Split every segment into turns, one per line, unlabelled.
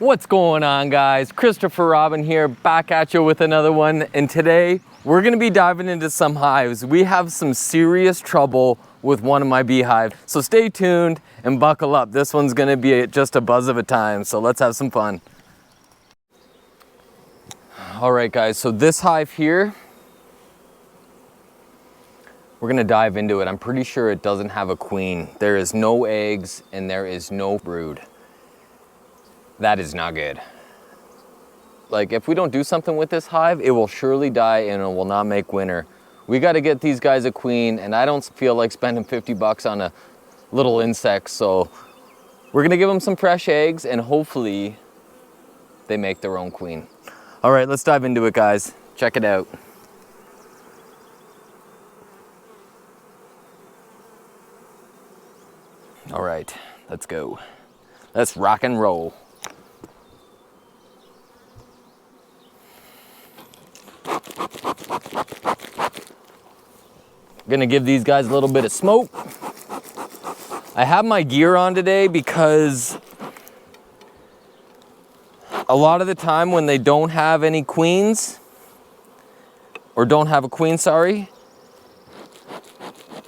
What's going on, guys? Christopher Robin here, back at you with another one. And today we're gonna be diving into some hives. We have some serious trouble with one of my beehives. So stay tuned and buckle up. This one's gonna be just a buzz of a time. So let's have some fun. All right, guys, so this hive here, we're gonna dive into it. I'm pretty sure it doesn't have a queen. There is no eggs and there is no brood. That is not good. Like, if we don't do something with this hive, it will surely die and it will not make winter. We got to get these guys a queen, and I don't feel like spending 50 bucks on a little insect. So we're going to give them some fresh eggs and hopefully they make their own queen. All right, let's dive into it, guys. Check it out. All right, let's go. Let's rock and roll. Gonna give these guys a little bit of smoke. I have my gear on today because a lot of the time when they don't have any queens, or don't have a queen, sorry,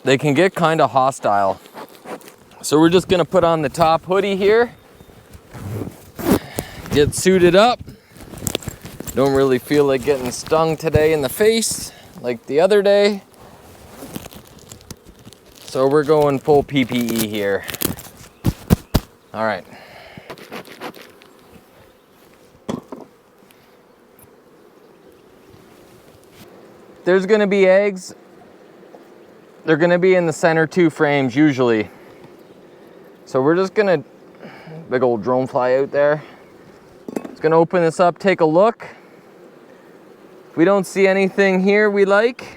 they can get kind of hostile. So we're just gonna put on the top hoodie here, get suited up. Don't really feel like getting stung today in the face like the other day. So we're going full PPE here. All right. There's gonna be eggs. They're gonna be in the center two frames usually. So we're just gonna, big old drone fly out there. Just gonna open this up, take a look. If we don't see anything here we like,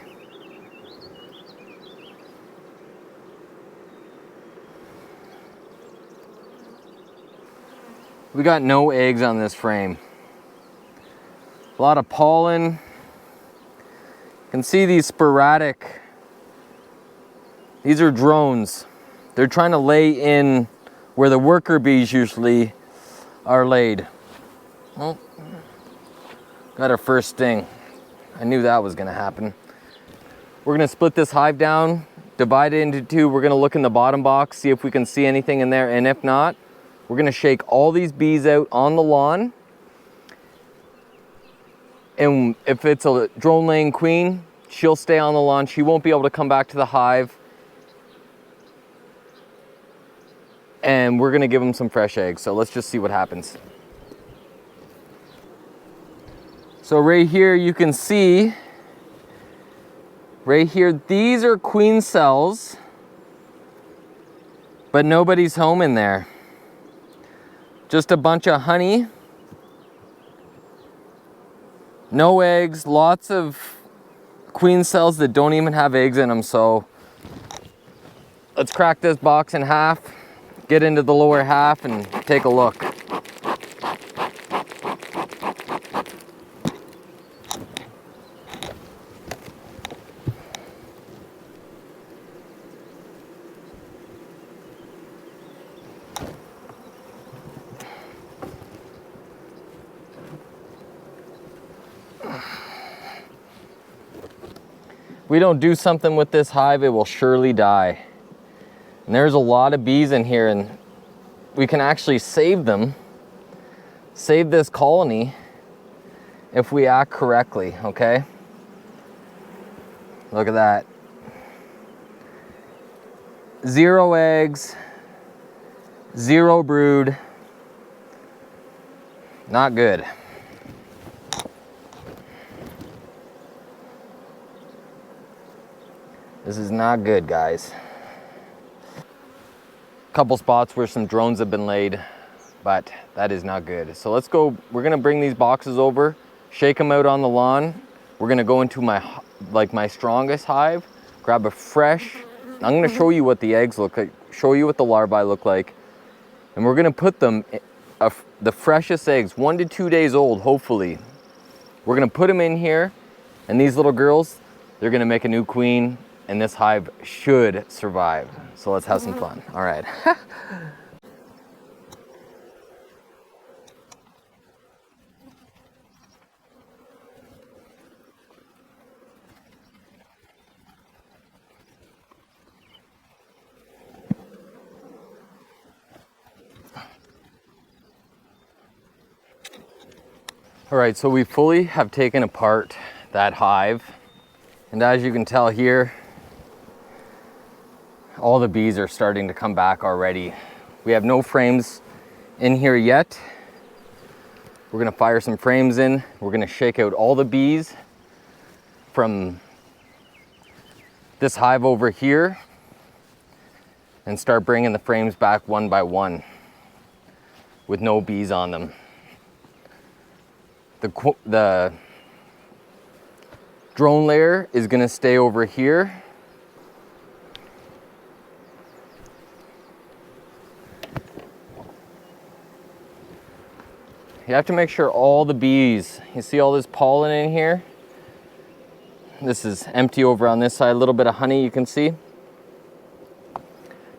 we got no eggs on this frame. A lot of pollen. You can see these sporadic. These are drones. They're trying to lay in where the worker bees usually are laid. Well, got our first sting. I knew that was gonna happen. We're gonna split this hive down, divide it into two. We're gonna look in the bottom box, see if we can see anything in there, and if not, we're gonna shake all these bees out on the lawn. And if it's a drone laying queen, she'll stay on the lawn. She won't be able to come back to the hive. And we're gonna give them some fresh eggs. So let's just see what happens. So right here you can see, right here, these are queen cells, but nobody's home in there. Just a bunch of honey, no eggs, lots of queen cells that don't even have eggs in them. So let's crack this box in half, get into the lower half and take a look. If we don't do something with this hive, it will surely die. And there's a lot of bees in here, and we can actually save them, save this colony if we act correctly, okay? Look at that. 0 eggs, 0 brood. Not good. This is not good, guys. Couple spots where some drones have been laid, but that is not good. So let's go, we're gonna bring these boxes over, shake them out on the lawn. We're gonna go into my strongest hive, grab a fresh, I'm gonna show you what the eggs look like, show you what the larvae look like, and we're gonna put them, the freshest eggs, 1 to 2 days old, hopefully. We're gonna put them in here, and these little girls, they're gonna make a new queen, and this hive should survive. So let's have some fun. All right. All right, so we fully have taken apart that hive. And as you can tell here, all the bees are starting to come back already. We have no frames in here yet. We're gonna fire some frames in. We're gonna shake out all the bees from this hive over here and start bringing the frames back one by one with no bees on them. The drone layer is gonna stay over here. You have to make sure all the bees, you see all this pollen in here? This is empty over on this side, a little bit of honey you can see.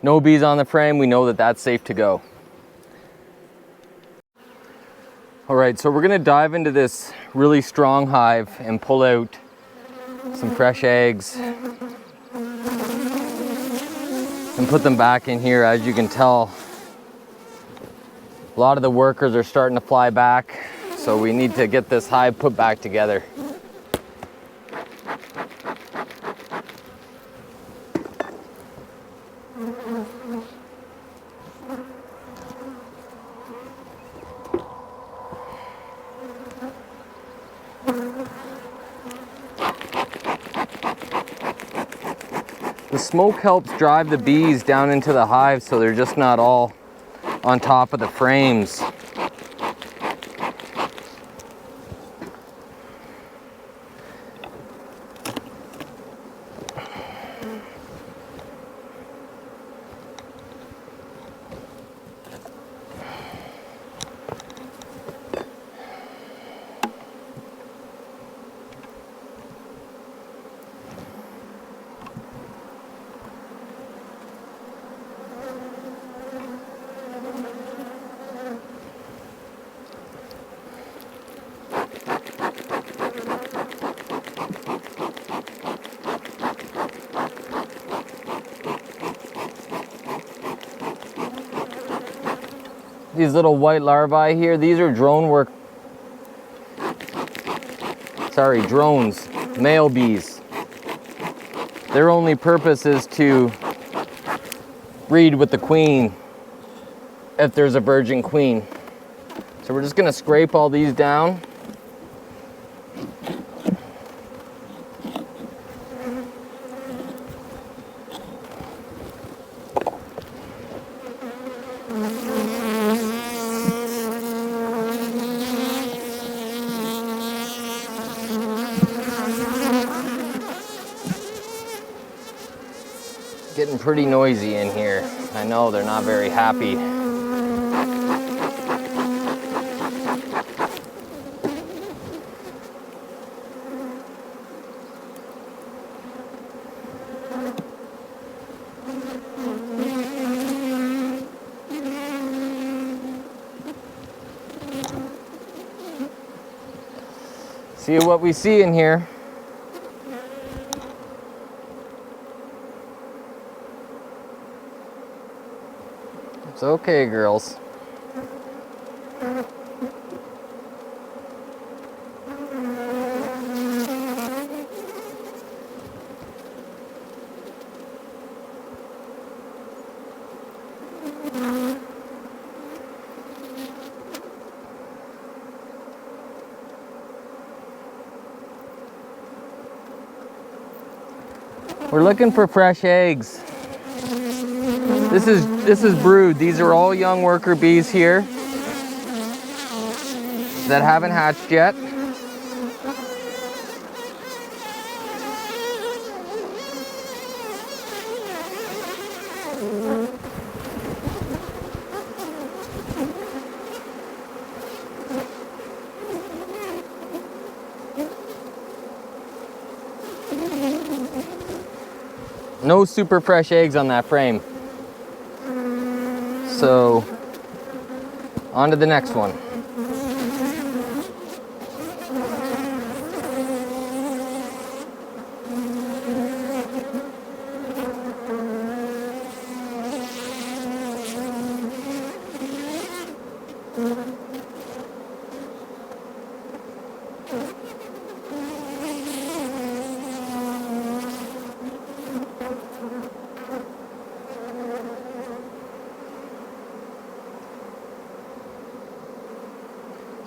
No bees on the frame, we know that that's safe to go. All right, so we're gonna dive into this really strong hive and pull out some fresh eggs and put them back in here. As you can tell, a lot of the workers are starting to fly back, so we need to get this hive put back together. The smoke helps drive the bees down into the hive so they're just not all on top of the frames. These little white larvae here, these are drones, male bees. Their only purpose is to breed with the queen if there's a virgin queen. So we're just gonna scrape all these down. Getting pretty noisy in here. I know they're not very happy. See what we see in here. It's okay, girls. We're looking for fresh eggs. This is brood. These are all young worker bees here that haven't hatched yet. No super fresh eggs on that frame. So, on to the next one.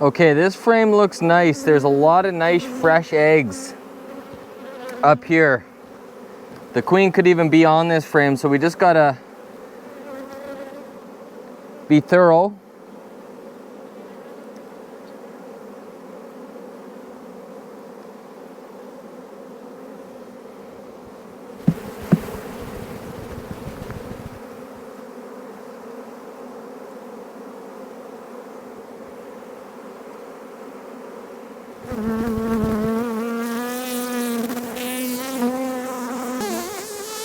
Okay, this frame looks nice. There's a lot of nice fresh eggs up here. The queen could even be on this frame, so we just gotta be thorough.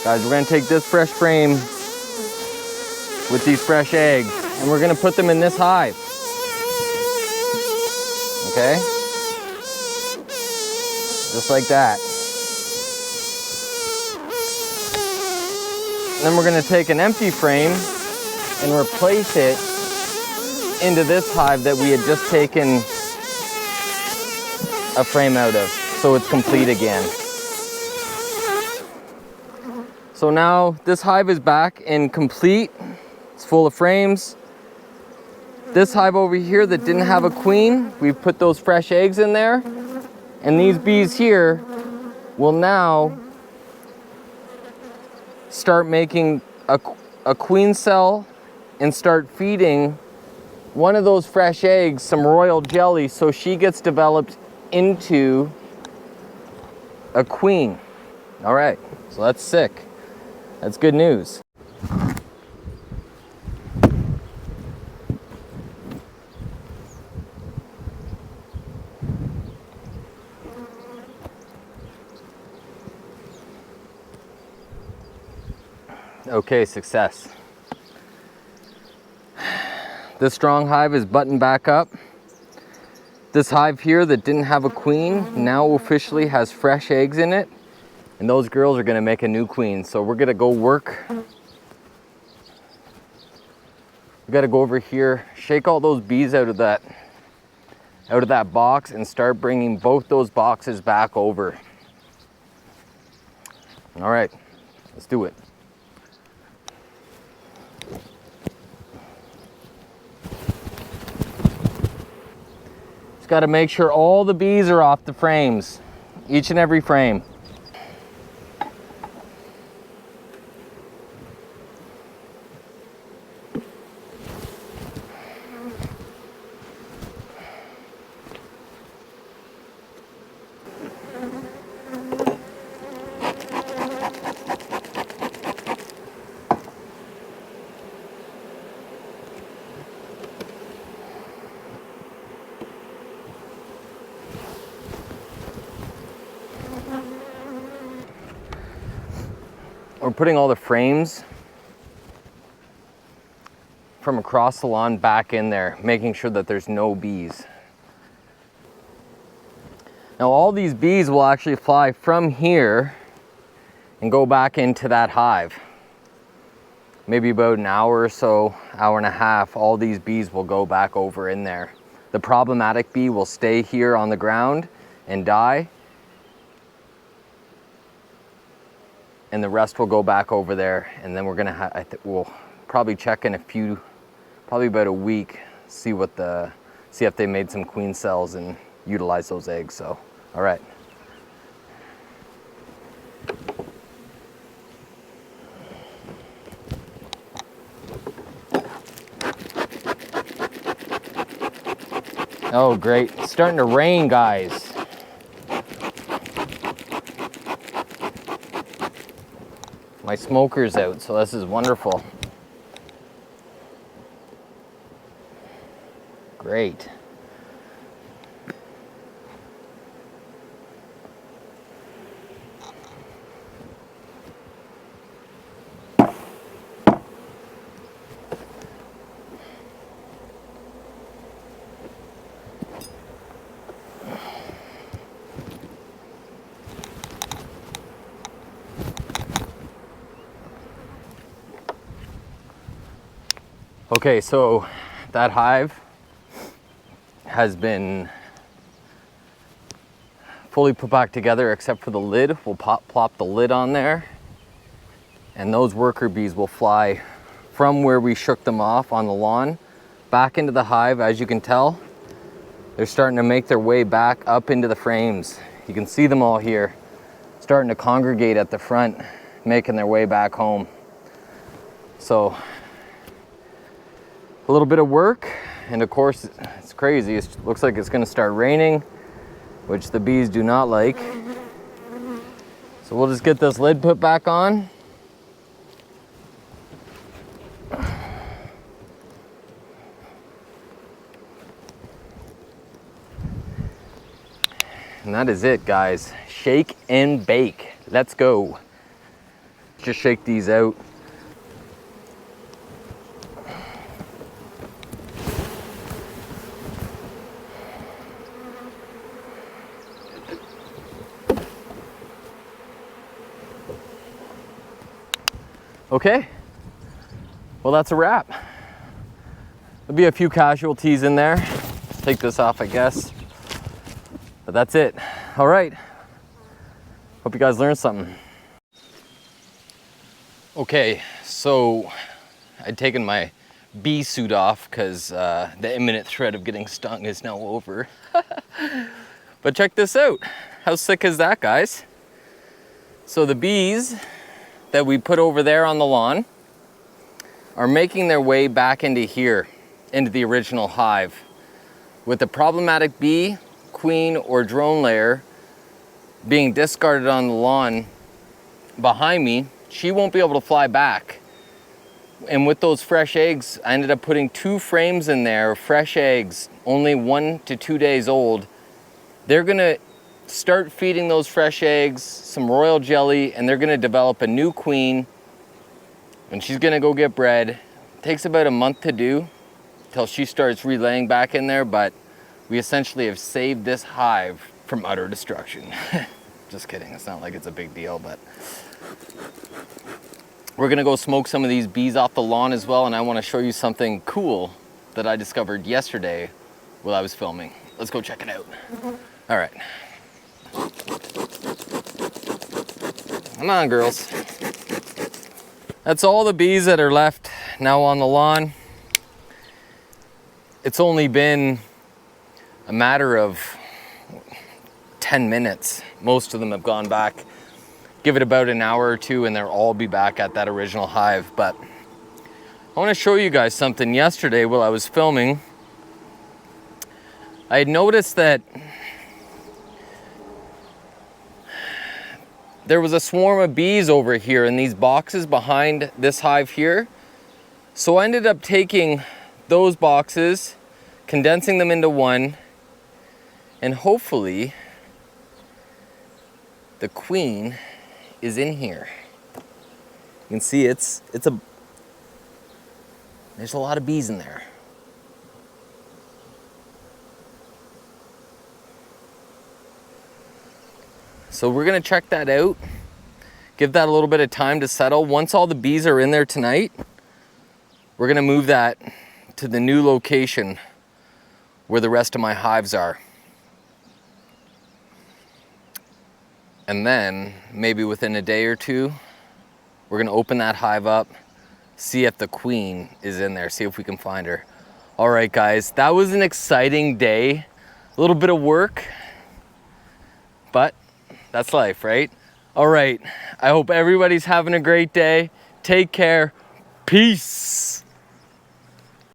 Guys, we're gonna take this fresh frame with these fresh eggs and we're gonna put them in this hive. Okay? Just like that. And then we're gonna take an empty frame and replace it into this hive that we had just taken a frame out of, so it's complete again. So now this hive is back and complete. It's full of frames. This hive over here that didn't have a queen, we've put those fresh eggs in there. And these bees here will now start making a queen cell and start feeding one of those fresh eggs some royal jelly so she gets developed into a queen. All right, so that's sick. That's good news. Okay, success. This strong hive is buttoned back up. This hive here that didn't have a queen now officially has fresh eggs in it. And those girls are gonna make a new queen. So we're gonna go work. We gotta go over here, shake all those bees out of that box and start bringing both those boxes back over. All right, let's do it. Just gotta make sure all the bees are off the frames, each and every frame. We're putting all the frames from across the lawn back in there, making sure that there's no bees. Now all these bees will actually fly from here and go back into that hive. Maybe about an hour or so, hour and a half, all these bees will go back over in there. The problematic bee will stay here on the ground and die. And the rest will go back over there, and then we're gonna we'll probably check in probably about a week, see if they made some queen cells and utilize those eggs. So, all right. Oh, great! It's starting to rain, guys. My smoker's out, so this is wonderful. Great. Okay, so that hive has been fully put back together except for the lid. We'll plop the lid on there, and those worker bees will fly from where we shook them off on the lawn back into the hive. As you can tell, They're starting to make their way back up into the frames. You can see them all here, starting to congregate at the front, making their way back home. So a little bit of work, and of course it's crazy. It looks like it's going to start raining, which the bees do not like. So we'll just get this lid put back on. And that is it, guys. Shake and bake. Let's go. Just shake these out. Okay, well that's a wrap. There'll be a few casualties in there. Let's take this off, I guess. But that's it. All right, hope you guys learned something. Okay, so I'd taken my bee suit off because the imminent threat of getting stung is now over. But check this out. How sick is that, guys? So the bees that we put over there on the lawn are making their way back into here, into the original hive. With the problematic bee, queen, or drone layer being discarded on the lawn behind me, she won't be able to fly back. And with those fresh eggs, I ended up putting 2 frames in there, fresh eggs, only 1 to 2 days old. They're gonna start feeding those fresh eggs some royal jelly, and they're gonna develop a new queen, and she's gonna go get bred. It takes about a month to do till she starts relaying back in there, but we essentially have saved this hive from utter destruction. Just kidding, it's not like it's a big deal, but we're gonna go smoke some of these bees off the lawn as well, and I wanna show you something cool that I discovered yesterday while I was filming. Let's go check it out. All right. Come on, girls. That's all the bees that are left now on the lawn. It's only been a matter of 10 minutes. Most of them have gone back. Give it about an hour or two and they'll all be back at that original hive. But I want to show you guys something. Yesterday while I was filming, I had noticed that there was a swarm of bees over here in these boxes behind this hive here. So I ended up taking those boxes, condensing them into one, and hopefully the queen is in here. You can see there's a lot of bees in there. So we're gonna check that out, give that a little bit of time to settle. Once all the bees are in there tonight, we're gonna move that to the new location where the rest of my hives are. And then maybe within a day or two, we're gonna open that hive up, see if the queen is in there, see if we can find her. All right, guys, that was an exciting day. A little bit of work, but that's life, right? All right, I hope everybody's having a great day. Take care. Peace.